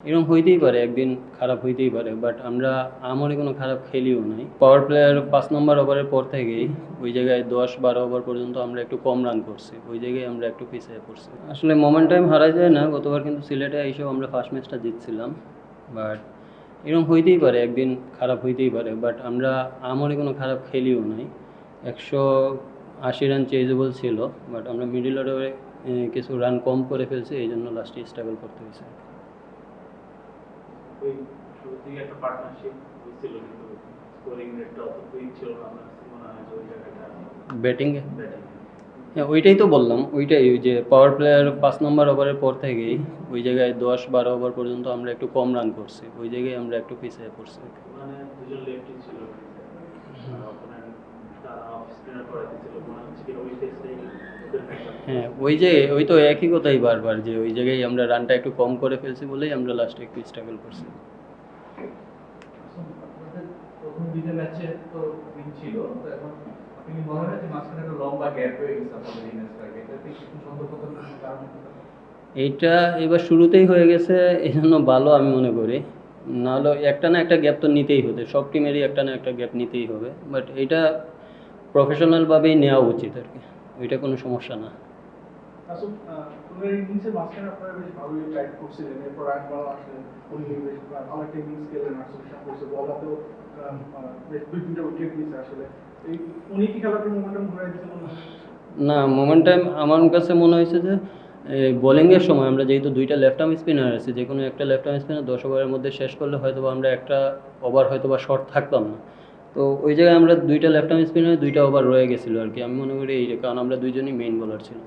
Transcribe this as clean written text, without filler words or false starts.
এরকম হইতেই পারে, একদিন খারাপ হইতেই পারে, বাট আমরা আমারই কোনো খারাপ খেলিও নাই। পাওয়ার প্লেয়ার 5 নম্বর ওভারের পর থেকেই ওই জায়গায় 10-12 ওভার পর্যন্ত আমরা একটু কম রান করছি, ওই জায়গায় আমরা একটু পিছিয়ে পড়ছি। আসলে মোমেন্টাম হারা যায় না, গতবার কিন্তু সিলেটে এসেও আমরা ফার্স্ট ম্যাচটা জিতছিলাম, বাট এরকম হইতেই পারে, একদিন খারাপ হইতেই পারে, বাট আমরা আমারই কোনো খারাপ খেলিও নাই। 180 রান চেজেবল ছিল, বাট আমরা মিডিল অর্ডারে কিছু রান কম করে ফেলছি, এই জন্য লাস্টে স্ট্রাগল করতে হয়েছে। ওই শুরু থেকে একটা পার্টনারশিপ হয়েছিল, কিন্তু স্কোরিং রেটটা অত কুইক ছিল না। আমার কাছে মনে হয় যে ওই জায়গাটা ব্যাটিংয়ে ব্যাটিং হ্যাঁ, ওইটাই তো বললাম, ওইটাই ওই যে পাওয়ার প্লেয়ার 5 নম্বর ওভারের পর থেকেই ওই জায়গায় 10-12 ওভার পর্যন্ত আমরা একটু কম রান করছি, ওই জায়গায় আমরা একটু পিছিয়ে পড়ছি। ওখানে দুজন লেফটি ছিল, অপোনেন্ট তারা অফ স্পিনার করে দিয়েছিল। মনে হচ্ছে কি ওই টেস্টেই ওদের ম্যাচআপ। হ্যাঁ, ওই যে ওই তো একই কথাই বারবার, যে ওই জায়গায় আমরা রানটা একটু কম করে ফেলছি বলেই আমরা লাস্টে একটু স্ট্রাগল করছি। আপনাদের প্রথম দুইটা ম্যাচে তো উইন ছিল, তো এখন আপনি কি মনে হয় যে মাঝখানে একটা লম্বা গ্যাপ হয়ে গেছে আপনাদের এই ম্যাচটাকে, এটাতে কি একটু সতর্কতার কোনো কারণ হতে পারে? এইটা এবার শুরুতেই হয়ে গেছে, এই জন্য ভালো আমি মনে করি। নাহলে একটা না একটা গ্যাপ তো নিতেই হতো, সব টিমেরই একটা না একটা গ্যাপ নিতেই হবে, বাট এটা প্রফেশনালভাবেই নেওয়া উচিত আর কি, ওইটা কোনো সমস্যা না। আসলে পুরো ইনিংসের মাঝখানে আপনারা বেশ ভালোই টাইট করছিলেন, এরপর রান বল আসলে উনি বেশ ভালো একটা ইনিংস খেলেন, আর্সেনাল করছে, বলাতেও বেশ দুই তিনটা উইকেট দিয়েছে। আসলে এই উনি কি খেলাটার মোমেন্টাম ঘুরাই দিতে মনে হয়? না, মোমেন্টাম আমার কাছে মনে হয়েছে যে বোলিংয়ের সময় আমরা যেহেতু দুইটা লেফট আর্ম স্পিনার আছে, যে কোনো একটা লেফট আর্ম স্পিনার 10 ওভারের মধ্যে শেষ করলে হয়তো বা আমরা একটা ওভার হয়তো বা শর্ট থাকতাম না। তো ওই জায়গায় আমরা দুইটা লেফট আর্ম স্পিনারে 2টা ওভার রয়ে গেছিলো আর কি, আমি মনে করি এই, কারণ আমরা দুইজনই মেইন বোলার ছিল।